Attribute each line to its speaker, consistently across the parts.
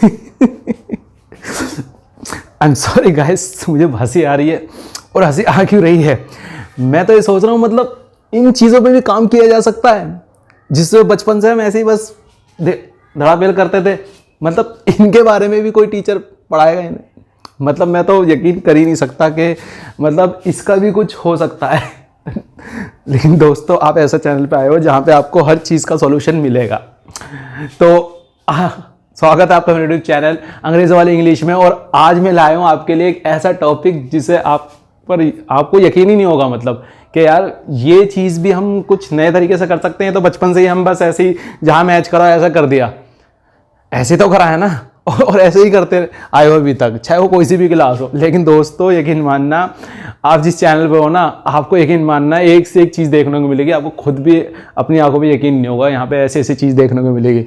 Speaker 1: I am sorry guys, मुझे हंसी आ रही है। और हंसी आ क्यों रही है, मैं तो ये सोच रहा हूँ मतलब इन चीज़ों पे भी काम किया जा सकता है जिससे बचपन से हम ऐसे ही बस धड़ापेल करते थे। मतलब इनके बारे में भी कोई टीचर पढ़ाएगा इन्हें? मतलब मैं तो यकीन कर ही नहीं सकता कि मतलब इसका भी कुछ हो सकता है। लेकिन दोस्तों, आप ऐसा चैनल पे आए हो जहाँ पे आपको हर चीज़ का सॉल्यूशन मिलेगा। तो स्वागत है आपका मेरे यूट्यूब चैनल अंग्रेज़ी वाली इंग्लिश में। और आज मैं लाया हूँ आपके लिए एक ऐसा टॉपिक जिसे आपको यकीन ही नहीं होगा मतलब कि यार ये चीज़ भी हम कुछ नए तरीके से कर सकते हैं। तो बचपन से ही हम बस ऐसे ही जहाँ मैच करा ऐसा कर दिया, ऐसे तो करा है ना, और ऐसे ही करते आए हो अभी तक, चाहे वो कोई सी भी क्लास हो। लेकिन दोस्तों यकीन मानना, आप जिस चैनल पे हो ना, आपको यकीन मानना एक से एक चीज़ देखने को मिलेगी। आपको खुद भी अपनी आंखों पे यकीन नहीं होगा, यहाँ पे ऐसी ऐसी चीज़ देखने को मिलेगी।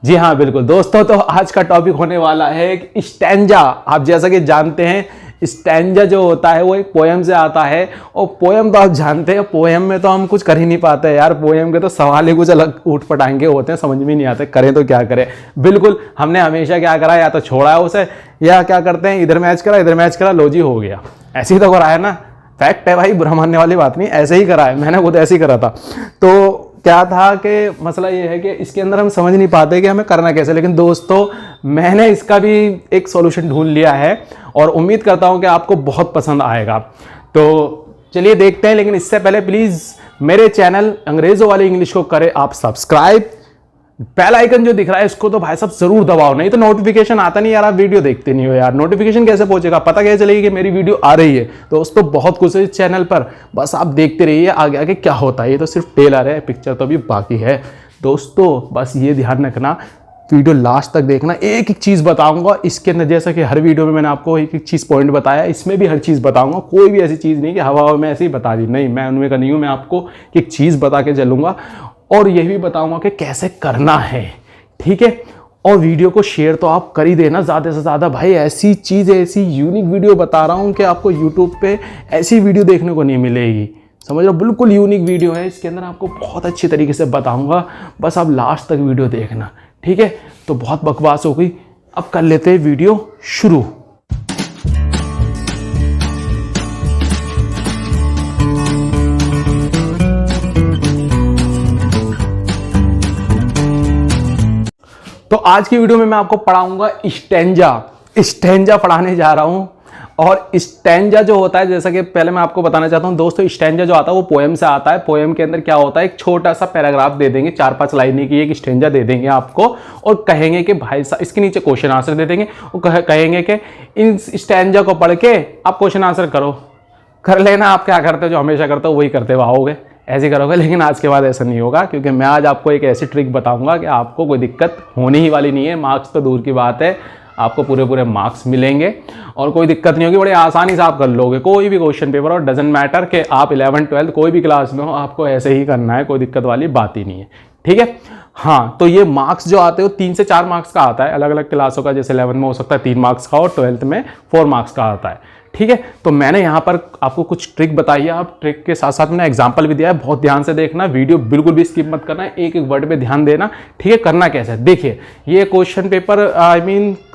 Speaker 1: जी हाँ बिल्कुल दोस्तों, तो आज का टॉपिक होने वाला है एक स्टैंजा। आप जैसा कि जानते हैं स्टैंजा जो होता है वो एक पोएम से आता है। और पोएम तो आप जानते हैं, पोएम में तो हम कुछ कर ही नहीं पाते यार। पोएम के तो सवाल ही कुछ अलग ऊट पटांगे होते हैं, समझ में नहीं आते, करें तो क्या करें। बिल्कुल हमने हमेशा क्या करा, या तो छोड़ा है उसे, या क्या करते हैं इधर मैच करा इधर मैच करा, लो जी हो गया। ऐसे ही तो करा है ना, फैक्ट है भाई, बुरा मानने वाली बात नहीं, ऐसे ही करा है, मैंने खुद ऐसे ही करा था। तो क्या था कि मसला ये है कि इसके अंदर हम समझ नहीं पाते कि हमें करना कैसे। लेकिन दोस्तों मैंने इसका भी एक सॉल्यूशन ढूंढ लिया है और उम्मीद करता हूं कि आपको बहुत पसंद आएगा। तो चलिए देखते हैं। लेकिन इससे पहले प्लीज़ मेरे चैनल अंग्रेज़ी वाली इंग्लिश को करें आप सब्सक्राइब। बेल आइकन जो दिख रहा है इसको तो भाई साहब जरूर दबाओ, नहीं तो नोटिफिकेशन आता नहीं यार। आप वीडियो देखते नहीं हो यार, नोटिफिकेशन कैसे पहुंचेगा, पता कैसे चलेगी कि मेरी वीडियो आ रही है। दोस्तों बहुत कुछ है इस चैनल पर, बस आप देखते रहिए आगे आगे क्या होता है। ये तो सिर्फ टेलर है, पिक्चर तो अभी बाकी है। दोस्तों बस ये ध्यान रखना, वीडियो लास्ट तक देखना। एक एक चीज़ बताऊंगा इसके अंदर, जैसा कि हर वीडियो में मैंने आपको एक एक चीज़ पॉइंट बताया, इसमें भी हर चीज़ बताऊंगा। कोई भी ऐसी चीज़ नहीं कि हवा में ऐसे ही बता दी, नहीं, मैं उनमें का नहीं हूँ। मैं आपको एक चीज़ बता के चलूँगा और यही भी बताऊँगा कि कैसे करना है, ठीक है। और वीडियो को शेयर तो आप कर ही देना ज़्यादा से ज़्यादा भाई। ऐसी चीज़, ऐसी यूनिक वीडियो बता रहा हूँ कि आपको यूट्यूब पे ऐसी वीडियो देखने को नहीं मिलेगी, समझ लो। बिल्कुल यूनिक वीडियो है, इसके अंदर आपको बहुत अच्छी तरीके से बताऊंगा, बस आप लास्ट तक वीडियो देखना, ठीक है। तो बहुत बकवास हो गई, अब कर लेते हैं वीडियो शुरू। तो आज की वीडियो में मैं आपको पढ़ाऊंगा स्टैंजा पढ़ाने जा रहा हूं। और स्टैंजा जो होता है, जैसा कि पहले मैं आपको बताना चाहता हूं दोस्तों, स्टैंजा जो आता है वो पोएम से आता है। पोएम के अंदर क्या होता है, एक छोटा सा पैराग्राफ दे देंगे, 4-5 लाइनें की एक स्टैंजा दे देंगे आपको, और कहेंगे कि भाई साहब, इसके नीचे क्वेश्चन आंसर दे देंगे और कहेंगे कि इन स्टैंजा को पढ़ के आप क्वेश्चन आंसर करो। कर लेना, आप क्या करते हो जो हमेशा करते हो वही करते हुए आओगे, ऐसे करोगे। लेकिन आज के बाद ऐसा नहीं होगा, क्योंकि मैं आज आपको एक ऐसी ट्रिक बताऊंगा कि आपको कोई दिक्कत होने ही वाली नहीं है। मार्क्स तो दूर की बात है, आपको पूरे मार्क्स मिलेंगे और कोई दिक्कत नहीं होगी। बड़े आसानी से आप कर लोगे कोई भी क्वेश्चन पेपर। और डजेंट मैटर कि आप 11th-12th कोई भी क्लास में हो, आपको ऐसे ही करना है, कोई दिक्कत वाली बात ही नहीं है, ठीक है। हाँ, तो ये मार्क्स जो आते हो 3 से 4 मार्क्स का आता है अलग अलग क्लासों का। जैसे 11th में हो सकता है 3 मार्क्स का और 12th में 4 मार्क्स का आता है, ठीक है। तो मैंने यहाँ पर आपको कुछ ट्रिक बताई है, आप ट्रिक के साथ साथ मैंने एग्जांपल भी दिया है। बहुत ध्यान से देखना, वीडियो बिल्कुल भी स्किप मत करना, एक एक वर्ड पे ध्यान देना, ठीक है। करना कैसे है देखिए, ये क्वेश्चन पेपर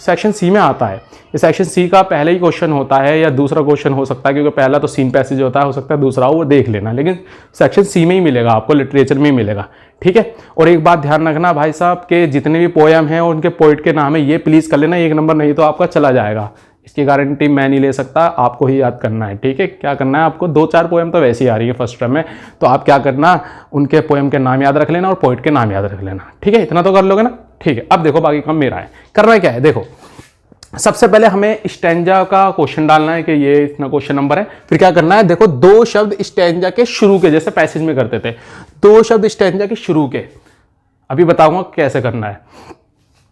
Speaker 1: सेक्शन सी में आता है। ये सेक्शन सी का पहले ही क्वेश्चन होता है या दूसरा क्वेश्चन हो सकता है, क्योंकि पहला तो सीन पैसेज होता है, हो सकता है दूसरा हो, वो देख लेना। लेकिन सेक्शन सी में ही मिलेगा आपको, लिटरेचर में ही मिलेगा, ठीक है। और एक बात ध्यान रखना भाई साहब के जितने भी पोएम हैं उनके पोइट के नाम है, ये प्लीज़ कर लेना 1 नंबर, नहीं तो आपका चला जाएगा। इसकी गारंटी मैं नहीं ले सकता, आपको ही याद करना है, ठीक है। क्या करना है आपको, 2-4 पोएम तो वैसे ही आ रही है फर्स्ट टर्म में, तो आप क्या करना, उनके पोएम के नाम याद रख लेना और पोइट के नाम याद रख लेना, ठीक है। इतना तो कर लोगे ना, ठीक है। अब देखो बाकी काम मेरा है। करना क्या है, देखो सबसे पहले हमें स्टैंजा का क्वेश्चन डालना है कि ये इतना क्वेश्चन नंबर है। फिर क्या करना है, देखो 2 शब्द स्टैंजा के शुरू के, जैसे पैसेज में करते थे, 2 शब्द स्टैंजा के शुरू के, अभी बताऊंगा कैसे करना है।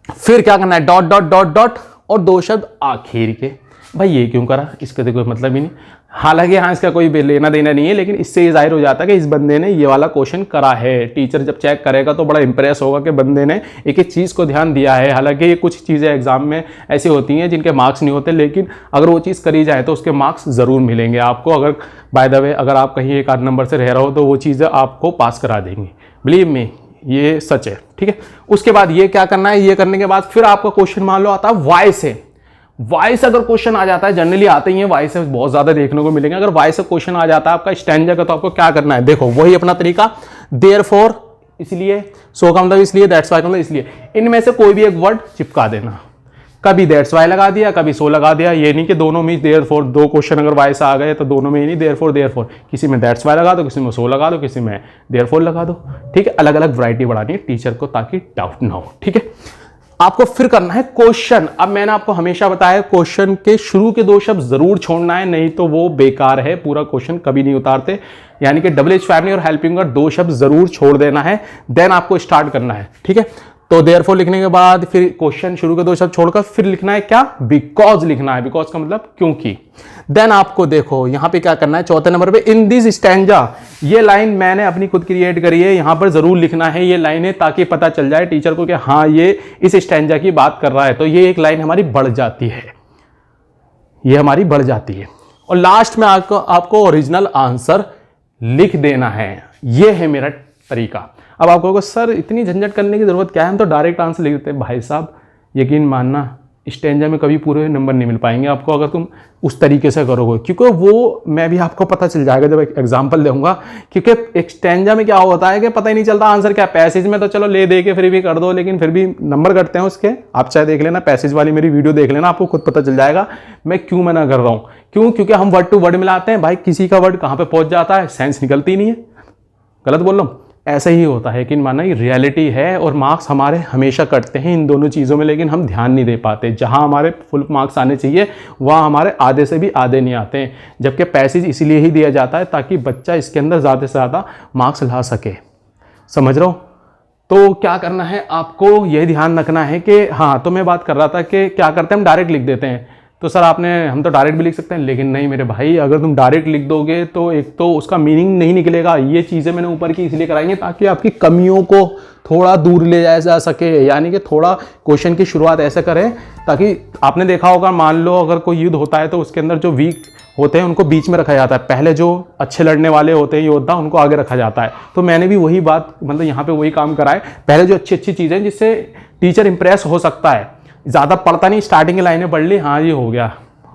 Speaker 1: फिर क्या करना है, डॉट डॉट डॉट डॉट और 2 शब्द आखिर के। भाई ये क्यों करा, इसका तो कोई मतलब ही नहीं। हालांकि हाँ इसका कोई लेना देना नहीं है, लेकिन इससे ये जाहिर हो जाता है कि इस बंदे ने ये वाला क्वेश्चन करा है। टीचर जब चेक करेगा तो बड़ा इंप्रेस होगा कि बंदे ने एक एक चीज़ को ध्यान दिया है। हालांकि ये कुछ चीज़ें एग्जाम में ऐसी होती हैं जिनके मार्क्स नहीं होते, लेकिन अगर वो चीज़ करी जाए तो उसके मार्क्स ज़रूर मिलेंगे आपको। अगर बाय द वे अगर आप कहीं 1 आध नंबर से रह रहे हो तो वो चीज़ें आपको पास करा देंगी, बिलीव मी। ये सच है, ठीक है। उसके बाद ये क्या करना है, ये करने के बाद फिर आपका क्वेश्चन मान लो आता है वाई से। वाई से अगर क्वेश्चन आ जाता है, जनरली आते ही है वाई से, बहुत ज्यादा देखने को मिलेंगे। अगर वाई से क्वेश्चन आ जाता है आपका स्टैंजा का, तो आपको क्या करना है, देखो वही अपना तरीका, देयरफॉर इसलिए, सो का मतलब इसलिए, दैट्स वाई का मतलब इसलिए, इनमें से कोई भी एक वर्ड चिपका देना। कभी दैट्स वाई लगा दिया, कभी सो लगा दिया। ये नहीं कि दोनों में देयरफॉर, दो क्वेश्चन अगर वाई से आ गए तो दोनों में ही नहीं देयरफॉर, किसी में दैट्स वाई लगा दो, किसी में सो लगा दो, किसी में देयरफॉर लगा दो, ठीक है। अलग अलग वैरायटी बढ़ानी है टीचर को ताकि डाउट ना हो, ठीक है। आपको फिर करना है क्वेश्चन। अब मैंने आपको हमेशा बताया क्वेश्चन के शुरू के 2 शब्द जरूर छोड़ना है, नहीं तो वो बेकार है, पूरा क्वेश्चन कभी नहीं उतारते। यानी कि डबल एच फैमिली और हेल्पिंग का 2 शब्द जरूर छोड़ देना है, देन आपको स्टार्ट करना है, ठीक है। तो देयरफॉर लिखने के बाद फिर क्वेश्चन शुरू के 2 शब्द छोड़कर फिर लिखना है क्या, बिकॉज लिखना है। बिकॉज का मतलब क्योंकि। देन आपको देखो यहां पे क्या करना है, चौथे नंबर पे, इन दिस स्टैंजा, ये लाइन मैंने अपनी खुद क्रिएट करी है, यहां पर जरूर लिखना है ये लाइनें, ताकि पता चल जाए टीचर को कि हाँ ये इस स्टैंजा की बात कर रहा है। तो ये एक लाइन हमारी बढ़ जाती है, ये हमारी बढ़ जाती है। और लास्ट में आपको ओरिजिनल आंसर लिख देना है। ये है मेरा तरीका। अब आप कहोगे सर इतनी झंझट करने की जरूरत क्या है, हम तो डायरेक्ट आंसर लिख देते हैं। भाई साहब यकीन मानना, स्टैंजा में कभी पूरे नंबर नहीं मिल पाएंगे आपको अगर तुम उस तरीके से करोगे, क्योंकि वो मैं भी आपको पता चल जाएगा जब एक एग्जांपल दूंगा। क्योंकि एक स्टैंजा में क्या होता है कि पता ही नहीं चलता आंसर क्या। पैसेज में तो चलो ले दे के फिर भी कर दो, लेकिन फिर भी नंबर कटते हैं उसके। आप चाहे देख लेना, पैसेज वाली मेरी वीडियो देख लेना, आपको खुद पता चल जाएगा मैं क्यों मना कर रहा हूँ। क्यों? क्योंकि हम वर्ड टू वर्ड मिलाते हैं भाई, किसी का वर्ड कहाँ पे पहुंच जाता है, सेंस निकलती नहीं है। गलत बोल रहा हूँ? ऐसा ही होता है कि माना ये रियलिटी है, और मार्क्स हमारे हमेशा कटते हैं इन दोनों चीज़ों में, लेकिन हम ध्यान नहीं दे पाते। जहां हमारे फुल मार्क्स आने चाहिए वहाँ हमारे आधे से भी आधे नहीं आते हैं। जबकि पैसेज इसीलिए ही दिया जाता है ताकि बच्चा इसके अंदर ज़्यादा से ज़्यादा मार्क्स ला सके। समझ रहे हो? तो क्या करना है आपको, यह ध्यान रखना है कि हाँ, तो मैं बात कर रहा था कि क्या करते हैं हम डायरेक्ट लिख देते हैं। तो सर हम तो डायरेक्ट भी लिख सकते हैं, लेकिन नहीं मेरे भाई, अगर तुम डायरेक्ट लिख दोगे तो एक तो उसका मीनिंग नहीं निकलेगा। ये चीज़ें मैंने ऊपर की इसलिए कराई हैं ताकि आपकी कमियों को थोड़ा दूर ले जाया जा सके। यानी कि थोड़ा क्वेश्चन की शुरुआत ऐसे करें ताकि, आपने देखा होगा मान लो अगर कोई युद्ध होता है तो उसके अंदर जो वीक होते हैं उनको बीच में रखा जाता है, पहले जो अच्छे लड़ने वाले होते हैं योद्धा उनको आगे रखा जाता है। तो मैंने भी वही बात, मतलब यहाँ पे वही काम करा है, पहले जो अच्छी अच्छी चीज़ें जिससे टीचर इंप्रेस हो सकता है। ज़्यादा पढ़ता नहीं, स्टार्टिंग की लाइनें पढ़ ली, हाँ ये हो गया,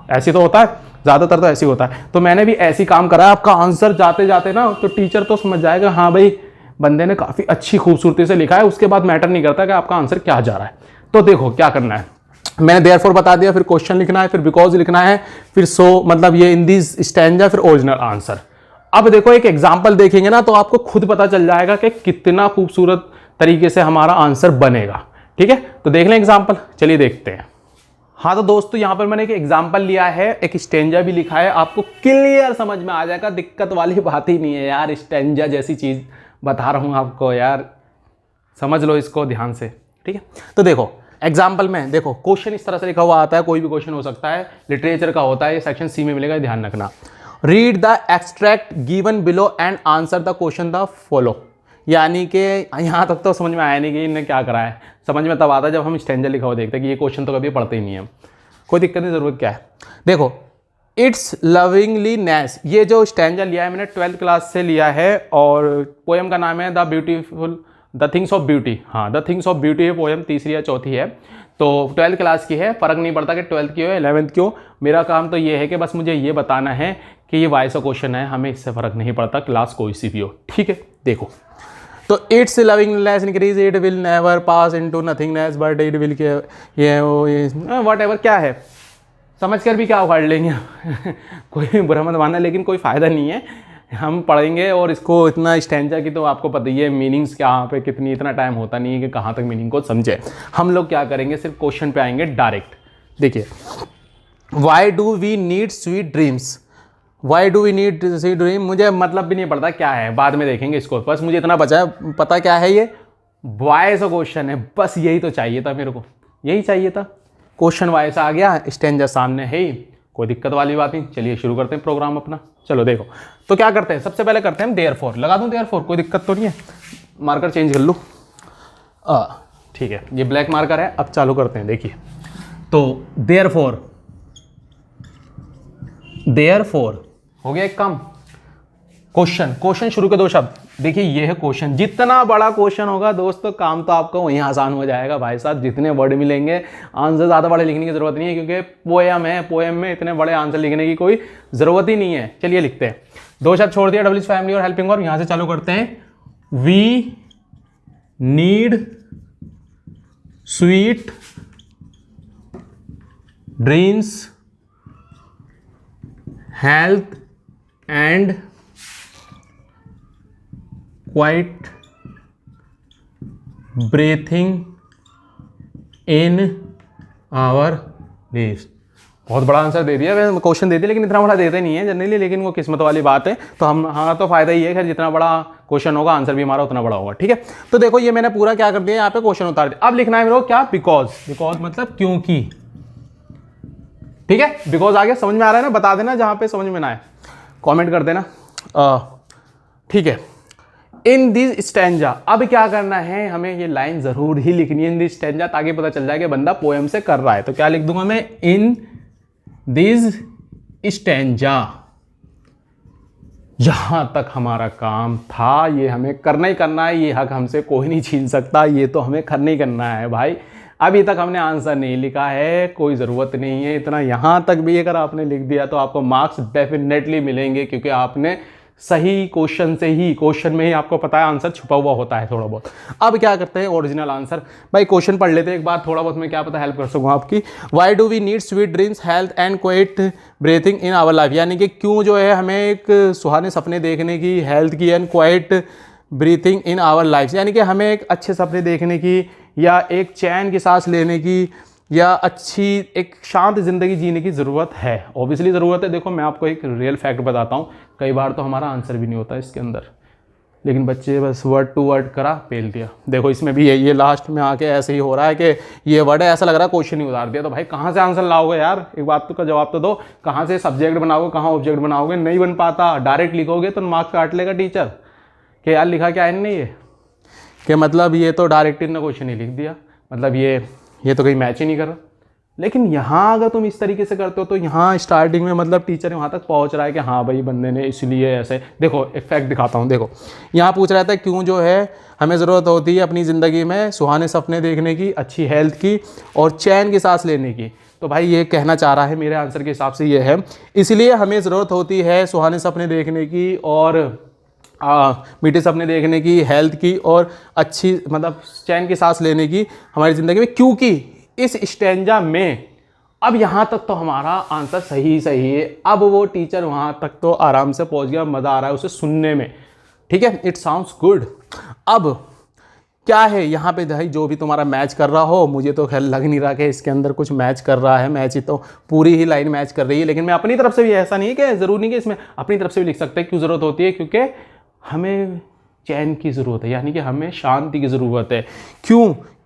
Speaker 1: ऐसे तो होता है, ज़्यादातर तो ऐसे ही होता है। तो मैंने भी ऐसी काम करा है, आपका आंसर जाते जाते ना तो टीचर तो समझ जाएगा हाँ भाई बंदे ने काफ़ी अच्छी खूबसूरती से लिखा है। उसके बाद मैटर नहीं करता कि आपका आंसर क्या जा रहा है। तो देखो क्या करना है, मैंने देयरफॉर बता दिया, फिर क्वेश्चन लिखना है, फिर बिकॉज लिखना है, फिर सो मतलब ये इन दिस स्टैंजा, फिर ओरिजिनल आंसर। अब देखो एक एग्जाम्पल देखेंगे ना तो आपको खुद पता चल जाएगा कि कितना खूबसूरत तरीके से हमारा आंसर बनेगा। ठीक है, तो देख लें एग्जाम्पल, चलिए देखते हैं। हाँ तो दोस्तों यहाँ पर मैंने एक एग्जाम्पल लिया है, एक स्टैंजा भी लिखा है, आपको क्लियर समझ में आ जाएगा, दिक्कत वाली बात ही नहीं है यार। स्टैंजा जैसी चीज़ बता रहा हूँ आपको यार, समझ लो इसको ध्यान से। ठीक है, तो देखो एग्जाम्पल में देखो क्वेश्चन इस तरह से लिखा हुआ आता है, कोई भी क्वेश्चन हो सकता है, लिटरेचर का होता है, ये सेक्शन सी में मिलेगा, ध्यान रखना। Read the extract given below and answer the question the follow. यानी कि यहाँ तक तो समझ में आया नहीं कि इन्हें क्या करा है। समझ में तब आता है जब हम स्टैंजा लिखा हुआ देखते हैं कि ये क्वेश्चन तो कभी पढ़ते ही नहीं है। कोई दिक्कत नहीं, ज़रूरत क्या है। देखो इट्स लविंगली नेस, ये जो स्टैंजा लिया है मैंने 12th क्लास से लिया है, और पोएम का नाम है the beautiful the things of beauty. हाँ, द थिंग्स ऑफ ब्यूटी है पोएम, तीसरी या चौथी है, तो 12th क्लास की है। फ़र्क नहीं पड़ता कि 12th की हो 11th की हो, मेरा काम तो ये है कि बस मुझे ये बताना है कि ये वाइस क्वेश्चन है, हमें इससे फ़र्क नहीं पड़ता क्लास कोई सी भी हो। ठीक है, देखो तो it's lovingness increase, it will never pass into nothingness but it will ये वट एवर, क्या है समझ कर भी क्या उखाड़ लेंगे कोई बुरा मत मानना, लेकिन कोई फ़ायदा नहीं है। हम पढ़ेंगे और इसको इतना स्टैंजा की तो आपको पता ही है मीनिंग्स क्या पे कितनी, इतना टाइम होता नहीं है कि कहाँ तक मीनिंग को समझे। हम लोग क्या करेंगे, सिर्फ क्वेश्चन पे आएंगे डायरेक्ट। देखिए, why do we need sweet dreams, why do we need sweet dream, मुझे मतलब भी नहीं पड़ता क्या है, बाद में देखेंगे इसको, बस मुझे इतना बचा है पता क्या है, ये वाई सा क्वेश्चन है, बस यही तो चाहिए था मेरे को, यही चाहिए था। क्वेश्चन वाई से आ गया, स्टैंजा सामने है ही, कोई दिक्कत वाली बात नहीं। चलिए शुरू करते हैं प्रोग्राम अपना। चलो देखो, तो क्या करते हैं, सबसे पहले करते हैं देयरफॉर। लगा दूं देयरफॉर, कोई दिक्कत तो नहीं है, मार्कर चेंज कर लूँ। ठीक है, ये ब्लैक मार्कर है। अब चालू करते हैं, देखिए तो देयरफॉर हो गया एक काम। क्वेश्चन शुरू के 2 शब्द, देखिए ये है क्वेश्चन, जितना बड़ा क्वेश्चन होगा दोस्तों काम तो आपको वहीं आसान हो जाएगा भाई साहब। जितने वर्ड मिलेंगे, आंसर ज़्यादा बड़े लिखने की ज़रूरत नहीं है, क्योंकि पोएम है, पोएम में इतने बड़े आंसर लिखने की कोई ज़रूरत ही नहीं है। चलिए लिखते हैं, 2 शब्द छोड़ दिया, डब्ल्यू फैमिली और हेल्पिंग, और यहाँ से चालू करते हैं। We need sweet dreams, health and quiet breathing in our lives. बहुत बड़ा आंसर दे दिया, क्वेश्चन दे दिया, लेकिन इतना बड़ा देते नहीं है जनरली, लेकिन वो किस्मत वाली बात है। तो हम हाँ तो फायदा ये है कि जितना बड़ा क्वेश्चन होगा आंसर भी हमारा उतना बड़ा होगा, ठीक है। तो देखो ये मैंने पूरा क्या कर दिया, यहाँ पे क्वेश्चन उतार दिया। अब लिखना है मेरे को क्या, बिकॉज, बिकॉज मतलब क्योंकि, ठीक है। बिकॉज आगे समझ में आ रहा है ना, बता देना जहां पे समझ में ना आए, कमेंट कर देना, ठीक है। इन दिस स्टैंजा, अब क्या करना है, हमें ये लाइन जरूर ही लिखनी है इन दिस स्टैंजा, ताकि पता चल जाए कि बंदा पोएम से कर रहा है। तो क्या लिख दूंगा मैं, इन दिस स्टैंजा। जहां तक हमारा काम था ये हमें करना ही करना है, ये हक हमसे कोई नहीं छीन सकता, ये तो हमें करना ही करना है भाई। अभी तक हमने आंसर नहीं लिखा है, कोई ज़रूरत नहीं है इतना, यहाँ तक भी अगर आपने लिख दिया तो आपको मार्क्स डेफिनेटली मिलेंगे, क्योंकि आपने सही क्वेश्चन से ही, क्वेश्चन में ही आपको पता है आंसर छुपा हुआ होता है थोड़ा बहुत। अब क्या करते हैं, ओरिजिनल आंसर। भाई क्वेश्चन पढ़ लेते हैं एक बार, थोड़ा बहुत मैं क्या पता हेल्प कर सकूँ आपकी। Why do we need sweet dreams, health and quiet breathing in our life, यानी कि क्यों जो है हमें एक सुहाने सपने देखने की, हेल्थ की and quiet breathing in our life, यानी कि हमें एक अच्छे सपने देखने की, या एक चैन की सांस लेने की, या अच्छी एक शांत ज़िंदगी जीने की ज़रूरत है। ऑब्वियसली ज़रूरत है। देखो मैं आपको एक रियल फैक्ट बताता हूँ, कई बार तो हमारा आंसर भी नहीं होता इसके अंदर, लेकिन बच्चे बस वर्ड टू वर्ड करा पेल दिया। देखो इसमें भी ये लास्ट में आके ऐसे ही हो रहा है कि ये वर्ड है, ऐसा लग रहा है क्वेश्चन ही उतार दिया। तो भाई कहाँ से आंसर लाओगे यार, एक बात का जवाब तो दो, कहाँ से सब्जेक्ट बनाओगे, कहाँ ऑब्जेक्ट बनाओगे, नहीं बन पाता। डायरेक्ट लिखोगे तो मार्क्स काट लेगा टीचर कि यार लिखा क्या है नहीं, ये कि मतलब ये तो डायरेक्ट इनने क्वेश्चन ही लिख दिया, मतलब ये तो कहीं मैच ही नहीं कर रहा। लेकिन यहाँ अगर तुम इस तरीके से करते हो तो यहाँ स्टार्टिंग में मतलब टीचर वहाँ तक पहुँच रहा है कि हाँ भाई बंदे ने इसलिए ऐसे। देखो एक फैक्ट दिखाता हूँ, देखो यहाँ पूछ रहा था क्यों जो है हमें ज़रूरत होती है अपनी ज़िंदगी में सुहाने सपने देखने की, अच्छी हेल्थ की और चैन की सांस लेने की। तो भाई ये कहना चाह रहा है मेरे आंसर के हिसाब से ये है, इसलिए हमें ज़रूरत होती है सुहाने सपने देखने की और मीठे सपने देखने की, हेल्थ की और अच्छी मतलब चैन की सांस लेने की हमारी ज़िंदगी में, क्योंकि इस स्टैंजा में। अब यहाँ तक तो हमारा आंसर सही है। अब वो टीचर वहाँ तक तो आराम से पहुँच गया, मज़ा आ रहा है उसे सुनने में, ठीक है, इट साउंड्स गुड। अब क्या है यहाँ पे भाई, जो भी तुम्हारा मैच कर रहा हो, मुझे तो खैर लग नहीं रहा कि इसके अंदर कुछ मैच कर रहा है, मैच ही तो पूरी ही लाइन मैच कर रही है। लेकिन मैं अपनी तरफ से भी, ऐसा नहीं है कि ज़रूरी नहीं कि इसमें अपनी तरफ से भी लिख सकते हैं। क्यों ज़रूरत होती है, क्योंकि हमें चैन की ज़रूरत है, यानी कि हमें शांति की ज़रूरत है।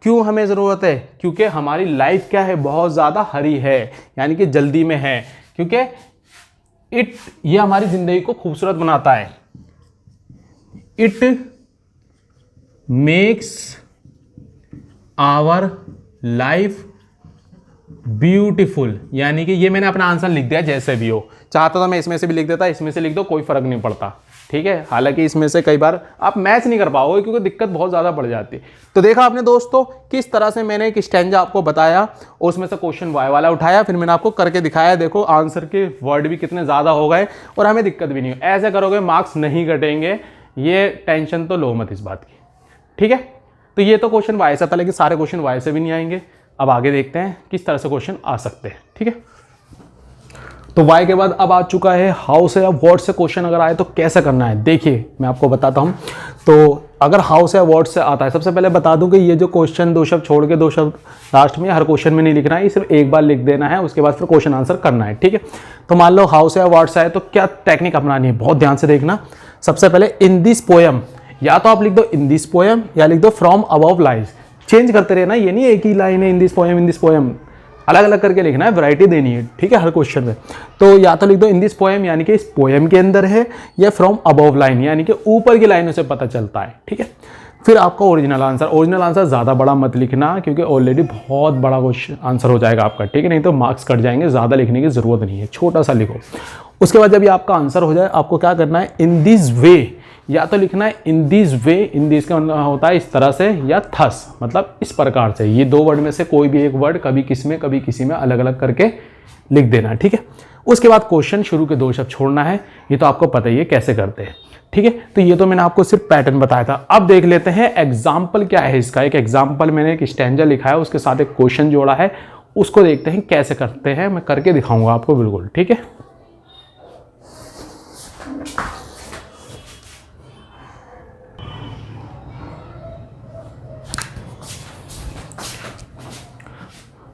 Speaker 1: क्यों हमें ज़रूरत है, क्योंकि हमारी लाइफ क्या है, बहुत ज़्यादा हरी है, यानी कि जल्दी में है, क्योंकि ये हमारी ज़िंदगी को खूबसूरत बनाता है। It makes our life beautiful, यानी कि ये मैंने अपना आंसर लिख दिया जैसे भी हो। चाहता तो मैं इसमें से भी लिख देता, इसमें से लिख दो, कोई फ़र्क नहीं पड़ता, ठीक है। हालांकि इसमें से कई बार आप मैच नहीं कर पाओगे क्योंकि दिक्कत बहुत ज़्यादा बढ़ जाती है। तो देखा आपने दोस्तों किस तरह से मैंने एक स्टैंजा आपको बताया, उसमें से क्वेश्चन वाई वाला उठाया, फिर मैंने आपको करके दिखाया। देखो आंसर के वर्ड भी कितने ज़्यादा हो गए और हमें दिक्कत भी नहीं हो। ऐसे करोगे मार्क्स नहीं घटेंगे, ये टेंशन तो लो मत इस बात की, ठीक है। तो ये तो क्वेश्चन वाई से था, लेकिन सारे क्वेश्चन वाई से भी नहीं आएंगे। अब आगे देखते हैं किस तरह से क्वेश्चन आ सकते हैं, ठीक है। तो वाई के बाद अब आ चुका है हाउ से। अब वर्ड से क्वेश्चन अगर आए तो कैसे करना है, देखिए मैं आपको बताता हूं। तो अगर हाउ से वर्ड से आता है, सबसे पहले बता दूं कि ये जो क्वेश्चन 2 शब्द छोड़ के 2 शब्द लास्ट में, हर क्वेश्चन में नहीं लिखना है, ये सिर्फ एक बार लिख देना है, उसके बाद फिर क्वेश्चन आंसर करना है, ठीक है। तो मान लो हाउ से वर्ड से आए तो क्या टेक्निक अपनानी है, बहुत ध्यान से देखना। सबसे पहले इन दिस पोएम, या तो आप लिख दो इन दिस पोएम या लिख दो फ्रॉम अबव लाइन्स, चेंज करते रहना, ये नहीं एक ही लाइन है इन दिस पोएम, अलग अलग करके लिखना है, वैरायटी देनी है, ठीक है, हर क्वेश्चन में। तो या तो लिख दो इन दिस पोएम यानी कि इस पोएम के अंदर है, या फ्रॉम अबव लाइन यानी कि ऊपर की लाइनों से पता चलता है, ठीक है। फिर आपका ओरिजिनल आंसर ज़्यादा बड़ा मत लिखना, क्योंकि ऑलरेडी बहुत बड़ा क्वेश्चन आंसर हो जाएगा आपका, ठीक है, नहीं तो मार्क्स कट जाएंगे। ज़्यादा लिखने की ज़रूरत नहीं है, छोटा सा लिखो। उसके बाद जब ये आपका आंसर हो जाए, आपको क्या करना है, इन दिस वे या तो लिखना है in this way, in this का मतलब होता है इस तरह से, या थस मतलब इस प्रकार से। ये दो वर्ड में से कोई भी एक वर्ड कभी किसी में कभी किसी में अलग अलग करके लिख देना है, ठीक है। उसके बाद क्वेश्चन शुरू के 2 शब्द छोड़ना है, ये तो आपको पता ही है कैसे करते हैं, ठीक है। तो ये तो मैंने आपको सिर्फ पैटर्न बताया था। अब देख लेते हैं एग्जाम्पल क्या है इसका। एक एग्जाम्पल मैंने एक स्टैंजा लिखा है, उसके साथ एक क्वेश्चन जोड़ा है, उसको देखते हैं कैसे करते हैं। मैं करके दिखाऊंगा आपको बिल्कुल, ठीक है।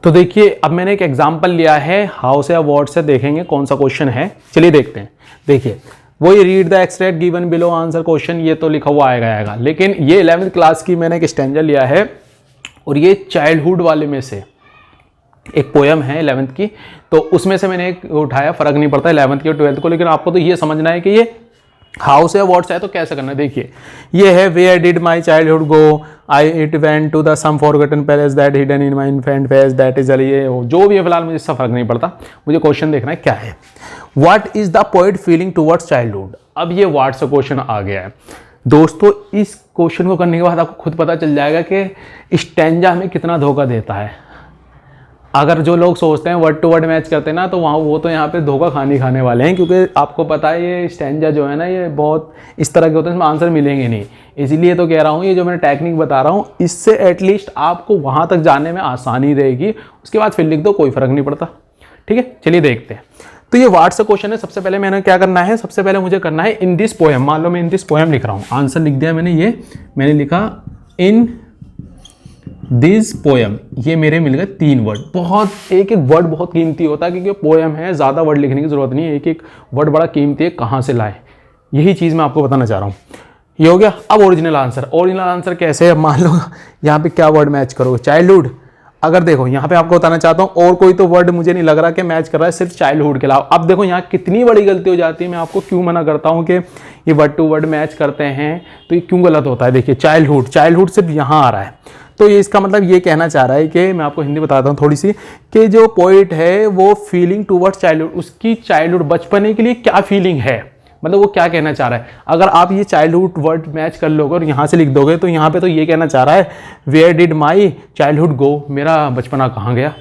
Speaker 1: तो देखिए अब मैंने एक एग्जाम्पल लिया है, हाउस या वर्ड से देखेंगे कौन सा क्वेश्चन है। चलिए देखते हैं। देखिए वही read the extract given below answer question, ये तो लिखा हुआ आएगा, लेकिन ये 11वीं क्लास की मैंने एक स्टैंजा लिया है और ये चाइल्डहुड वाले में से एक पोयम है 11th की, तो उसमें से मैंने एक उठाया। फर्क नहीं पड़ता 11th की और 12th को, लेकिन आपको तो ये समझना है कि ये हाउस या वर्ड्स है तो कैसे करना है। देखिए ये है where did my childhood go, I it went to the some forgotten palace that hidden in my infant face that is ये जो भी है, फिलहाल मुझे इससे फर्क नहीं पड़ता, मुझे क्वेश्चन देखना है क्या है। What is the poet feeling towards childhood. अब ये वर्ड से क्वेश्चन आ गया है दोस्तों। इस क्वेश्चन को करने के बाद आपको खुद पता चल जाएगा कि स्टैंजा हमें कितना धोखा देता है। अगर जो लोग सोचते हैं वर्ड टू वर्ड मैच करते हैं ना, तो वहाँ वो तो यहाँ पे धोखा खाने वाले हैं, क्योंकि आपको पता है ये स्टैंजा जो है ना ये बहुत इस तरह के होते हैं, इसमें आंसर मिलेंगे नहीं। इसीलिए तो कह रहा हूँ ये जो मैंने टेक्निक बता रहा हूँ, इससे एटलीस्ट आपको वहाँ तक जाने में आसानी रहेगी। उसके बाद फिर लिख दो, कोई फर्क नहीं पड़ता, ठीक है। चलिए देखते हैं। तो ये वर्ड से क्वेश्चन है। सबसे पहले मैंने क्या करना है, सबसे पहले मुझे करना है इन दिस पोएम। मान लो मैं इन दिस पोएम लिख रहा हूँ, आंसर लिख दिया मैंने, ये मैंने लिखा इन दिस पोएम, ये मेरे मिल गए 3 वर्ड। बहुत एक एक वर्ड बहुत कीमती होता है, क्योंकि पोएम है, ज़्यादा वर्ड लिखने की जरूरत नहीं है, एक एक वर्ड बड़ा कीमती है, कहाँ से लाए, यही चीज़ मैं आपको बताना चाह रहा हूँ। ये हो गया। अब ओरिजिनल आंसर। ओरिजिनल आंसर कैसे है, मान लो यहाँ पे क्या वर्ड मैच करोगे, चाइल्डहुड। अगर देखो यहाँ पे आपको बताना चाहता हूँ और कोई तो वर्ड मुझे नहीं लग रहा कि मैच कर रहा है, सिर्फ चाइल्डहुड के अलावा। अब देखो यहाँ कितनी बड़ी गलती हो जाती है, मैं आपको क्यों मना करता हूँ कि ये वर्ड टू वर्ड मैच करते हैं, तो ये क्यों गलत होता है। देखिए चाइल्डहुड, चाइल्डहुड सिर्फ यहाँ आ रहा है, तो ये इसका मतलब ये कहना चाह रहा है कि मैं आपको हिंदी बताता हूँ थोड़ी सी, कि जो पोइट है वो फीलिंग टूवर्ड्स चाइल्डहुड, उसकी चाइल्डहुड बचपने के लिए क्या फीलिंग है, मतलब वो क्या कहना चाह रहा है। अगर आप ये चाइल्डहुड वर्ड मैच कर लोगे और यहाँ से लिख दोगे, तो यहाँ पे तो ये कहना चाह रहा है where did my childhood go, मेरा बचपना कहाँ गया।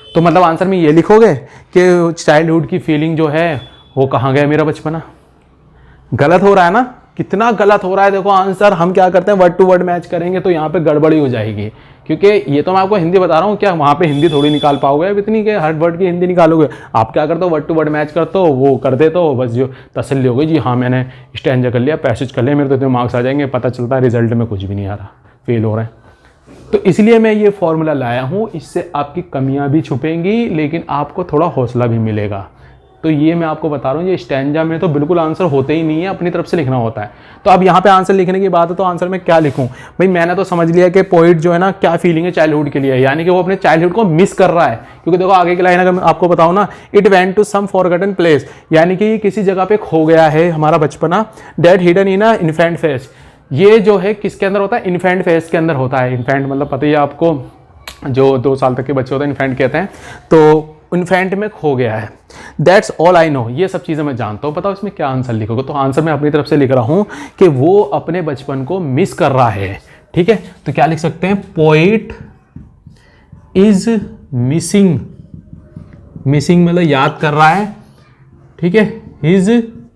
Speaker 1: तो मतलब आंसर में ये लिखोगे कि चाइल्डहुड की फीलिंग जो है वो कहाँ गया मेरा बचपना। गलत हो रहा है ना, कितना गलत हो रहा है। देखो आंसर हम क्या करते हैं, वर्ड टू वर्ड मैच करेंगे तो यहाँ पे गड़बड़ी हो जाएगी, क्योंकि ये तो मैं आपको हिंदी बता रहा हूँ, क्या वहाँ पे हिंदी थोड़ी निकाल पाओगे अब इतनी, के हर वर्ड की हिंदी निकालोगे। आप क्या करते हो, वर्ड टू वर्ड मैच करते हो, वो कर देते हो, बस जो तसल्ली हो गई जी हाँ मैंने स्टैंजा कर लिया, पैसेज कर लिया, मेरे तो इतने मार्क्स आ जाएंगे। पता चलता है रिजल्ट में कुछ भी नहीं आ रहा, फेल हो रहा है। तो इसलिए मैं ये फॉर्मूला लाया हूँ, इससे आपकी कमियाँ भी छुपेंगी, लेकिन आपको थोड़ा हौसला भी मिलेगा। तो ये मैं आपको बता रहा हूँ, ये स्टैंजा में तो बिल्कुल आंसर होते ही नहीं है, अपनी तरफ से लिखना होता है। तो अब यहाँ पे आंसर लिखने की बात है, तो आंसर में क्या लिखूँ भाई। मैंने तो समझ लिया कि पोइट जो है ना क्या फीलिंग है चाइल्डहुड के लिए, यानी कि वो अपने चाइल्डहुड को मिस कर रहा है। क्योंकि देखो आगे की लाइन अगर मैं आपको बताऊँ ना, it went to some forgotten place, यानी कि किसी जगह पे खो गया है हमारा बचपना, that hidden in a infant face. ये जो है किसके अंदर होता है, इन्फेंट फेस के अंदर होता है। इन्फेंट मतलब पता ही है आपको, जो 2 साल तक के बच्चे होते हैं इन्फेंट कहते हैं, तो इन्फेंट में खो गया है। दैट्स ऑल आई नो, ये सब चीज़ें मैं जानता हूँ। बताओ इसमें क्या आंसर लिखोगे। तो आंसर मैं अपनी तरफ से लिख रहा हूँ कि वो अपने बचपन को मिस कर रहा है, ठीक है। तो क्या लिख सकते हैं, पोइट इज मिसिंग, मिसिंग मतलब याद कर रहा है, ठीक है, हिज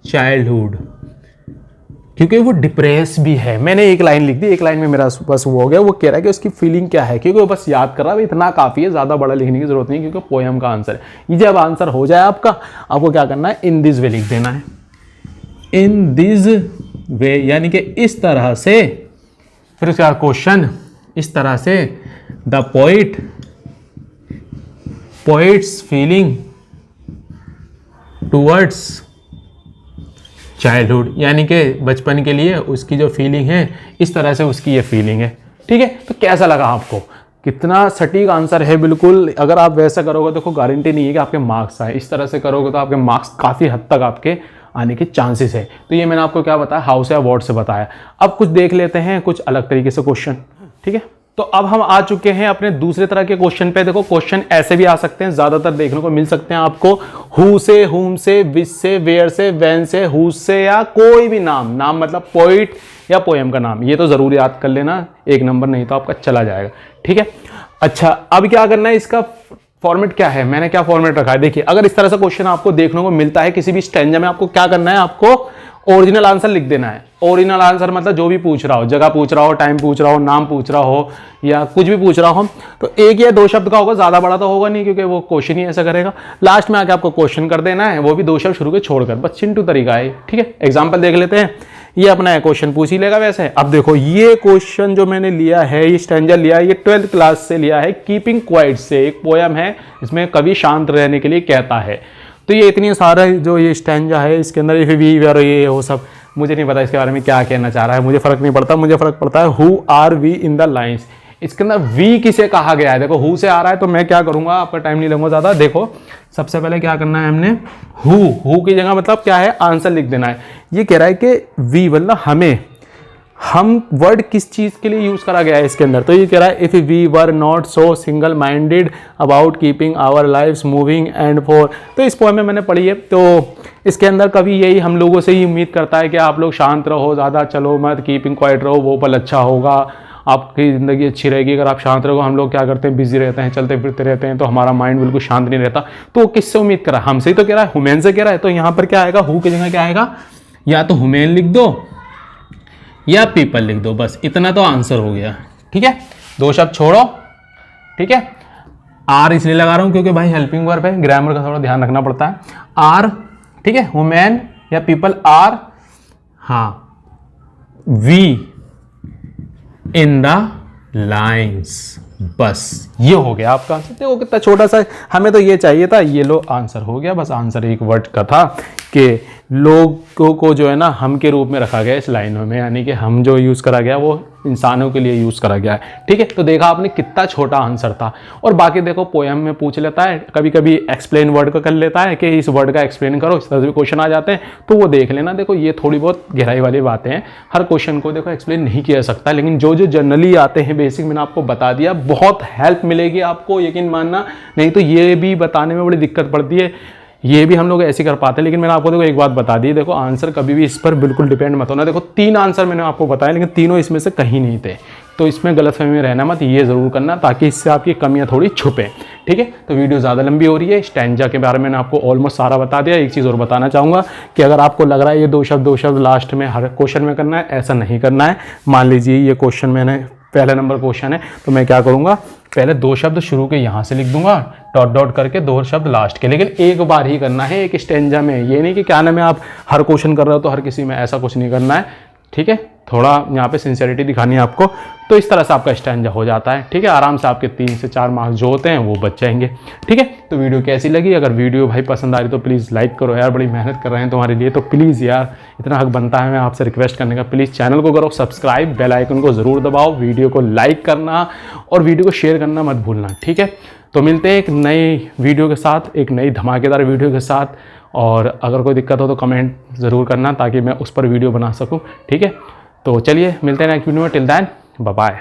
Speaker 1: चाइल्डहुड, क्योंकि वो डिप्रेस भी है। मैंने एक लाइन लिख दी, एक लाइन में मेरा बस वो हो गया। वो कह रहा है कि उसकी फीलिंग क्या है, क्योंकि वो बस याद कर रहा है, इतना काफ़ी है, ज़्यादा बड़ा लिखने की जरूरत नहीं, क्योंकि पोएम का आंसर है ये। जब आंसर हो जाए आपका, आपको क्या करना है, इन दिस वे लिख देना है। इन दिस वे यानी कि इस तरह से, फिर उसका क्वेश्चन इस तरह से, the poets feeling towards childhood, यानी कि बचपन के लिए उसकी जो फीलिंग है, इस तरह से उसकी ये फीलिंग है, ठीक है। तो कैसा लगा आपको, कितना सटीक आंसर है बिल्कुल। अगर आप वैसा करोगे, देखो गारंटी नहीं है कि आपके मार्क्स आए, इस तरह से करोगे तो आपके मार्क्स काफ़ी हद तक आपके आने के चांसेस है। तो ये मैंने आपको क्या बताया, हाउस या वर्ड से बताया। अब कुछ देख लेते हैं कुछ अलग तरीके से क्वेश्चन, ठीक है। तो अब हम आ चुके हैं अपने दूसरे तरह के क्वेश्चन पे। देखो क्वेश्चन ऐसे भी आ सकते हैं, ज्यादातर देखने को मिल सकते हैं आपको हु से, हुम से, विच से, वेयर से, व्हेन से, हुज से, या कोई भी नाम। नाम मतलब पोइट या पोएम का नाम। ये तो जरूर याद कर लेना, एक नंबर नहीं तो आपका चला जाएगा। ठीक है, अच्छा अब क्या करना है, इसका फॉर्मेट क्या है, मैंने क्या फॉर्मेट रखा है। देखिए अगर इस तरह से क्वेश्चन आपको देखने को मिलता है किसी भी स्टैंजा में, आपको क्या करना है, आपको ओरिजिनल आंसर लिख देना है। ओरिजिनल आंसर मतलब जो भी पूछ रहा हो, जगह पूछ रहा हो, टाइम पूछ रहा हो, नाम पूछ रहा हो, या कुछ भी पूछ रहा हो, तो एक या दो शब्द का होगा, ज्यादा बड़ा तो होगा नहीं क्योंकि वो क्वेश्चन ही ऐसा करेगा। लास्ट में आके आपको क्वेश्चन कर देना है, वो भी दो शब्द शुरू के छोड़कर, बस चिंटू तरीका है। ठीक है, एग्जाम्पल देख लेते हैं। ये अपना क्वेश्चन पूछ ही लेगा वैसे। अब देखो ये क्वेश्चन जो मैंने लिया है, ये स्टैंजा लिया है, ये 12th क्लास से लिया है, कीपिंग क्वाइट से। एक पोयम है, इसमें कवि शांत रहने के लिए कहता है। तो ये इतनी सारा जो ये स्टैंजा है, इसके अंदर ये वो सब, मुझे नहीं पता इसके बारे में क्या कहना चाह रहा है, मुझे फर्क नहीं पड़ता। मुझे फर्क पड़ता है who are we in the lines. इसके अंदर वी किसे कहा गया है। देखो हु से आ रहा है तो मैं क्या करूंगा, आपका टाइम नहीं लूंगा ज्यादा। देखो सबसे पहले क्या करना है हमने, हु की जगह मतलब क्या है, आंसर लिख देना है। ये कह रहा है कि वी मतलब हमें, हम वर्ड किस चीज के लिए यूज करा गया है इसके अंदर। तो ये कह रहा है if we were not so single minded about keeping our lives moving and for. तो इस पोएम में मैंने पढ़ी है, तो इसके अंदर कभी यही हम लोगों से ही उम्मीद करता है कि आप लोग शांत रहो, ज़्यादा चलो मत, कीपिंग क्वाइट रहो, वो पल अच्छा होगा, आपकी ज़िंदगी अच्छी रहेगी अगर आप शांत रहो। हम लोग क्या करते हैं, बिजी रहते हैं, चलते फिरते रहते हैं, तो हमारा माइंड बिल्कुल शांत नहीं रहता। तो किससे उम्मीद करा, हमसे ही तो कह रहा है, हुमैन से कह रहा है। तो यहाँ पर क्या आएगा, हु की जगह क्या आएगा, या तो हुमैन लिख दो या पीपल लिख दो, बस इतना तो आंसर हो गया। ठीक है, दो शब्द छोड़ो। ठीक है, आर इसलिए लगा रहा हूं क्योंकि भाई हेल्पिंग वर्ब है, ग्रामर का थोड़ा ध्यान रखना पड़ता है। आर, ठीक है, वुमेन या पीपल आर, हाँ, वी इन द लाइन्स, बस ये हो गया आपका आंसर। देखो कितना छोटा सा, हमें तो ये चाहिए था, ये लो आंसर हो गया। बस आंसर एक वर्ड का था कि लोगों को जो है ना हम के रूप में रखा गया इस लाइनों में, यानी कि हम जो यूज़ करा गया वो इंसानों के लिए यूज़ करा गया है। ठीक है, तो देखा आपने कितना छोटा आंसर था। और बाकी देखो पोएम में पूछ लेता है, कभी कभी एक्सप्लेन वर्ड का कर लेता है कि इस वर्ड का एक्सप्लेन करो, इस तरह से क्वेश्चन आ जाते हैं, तो वो देख लेना। देखो ये थोड़ी बहुत गहराई वाली बातें हैं, हर क्वेश्चन को देखो एक्सप्लेन नहीं किया जा सकता, लेकिन जो जो जनरली आते हैं बेसिक मैंने आपको बता दिया, बहुत हेल्प मिलेगी आपको, यकीन मानना। नहीं तो ये भी बताने में बड़ी दिक्कत पड़ती है, ये भी हम लोग ऐसे कर पाते हैं। लेकिन मैंने आपको देखो एक बात बता दी, देखो आंसर कभी भी इस पर बिल्कुल डिपेंड मत होना। देखो 3 आंसर मैंने आपको बताया, लेकिन तीनों इसमें से कहीं नहीं थे, तो इसमें गलतफहमी में रहना मत, ये ज़रूर करना ताकि इससे आपकी कमियां थोड़ी छुपें। ठीक है, तो वीडियो ज़्यादा लंबी हो रही है। स्टैंजा के बारे में मैंने आपको ऑलमोस्ट सारा बता दिया। एक चीज़ और बताना चाहूँगा कि अगर आपको लग रहा है ये दो शब्द लास्ट में हर क्वेश्चन में करना है, ऐसा नहीं करना है। मान लीजिए ये क्वेश्चन मैंने पहला नंबर क्वेश्चन है, तो मैं क्या करूँगा, पहले 2 शब्द शुरू के यहाँ से लिख दूंगा, डॉट डॉट करके 2 शब्द लास्ट के, लेकिन एक बार ही करना है एक स्टेंजा में। ये नहीं कि क्या नाम है आप हर क्वेश्चन कर रहे हो तो हर किसी में, ऐसा कुछ नहीं करना है। ठीक है, थोड़ा यहाँ पे सिंसियरिटी दिखानी है आपको, तो इस तरह से आपका स्टैंजा हो जाता है। ठीक है, आराम से आपके 3 से 4 मार्क्स जो होते हैं वो बच जाएंगे। ठीक है, तो वीडियो कैसी लगी, अगर वीडियो भाई पसंद आ रही तो प्लीज़ लाइक करो यार, बड़ी मेहनत कर रहे हैं तुम्हारे लिए, तो प्लीज़ यार इतना हक बनता है मैं आपसे रिक्वेस्ट करने का, प्लीज़ चैनल को करो सब्सक्राइब, बेल आइकन को ज़रूर दबाओ, वीडियो को लाइक करना और वीडियो को शेयर करना मत भूलना। ठीक है, तो मिलते हैं एक नई वीडियो के साथ, एक नई धमाकेदार वीडियो के साथ। और अगर कोई दिक्कत हो तो कमेंट ज़रूर करना ताकि मैं उस पर वीडियो बना सकूँ। ठीक है, तो चलिए मिलते हैं नेक्स्ट वीडियो में, टिल देन बाय बाय।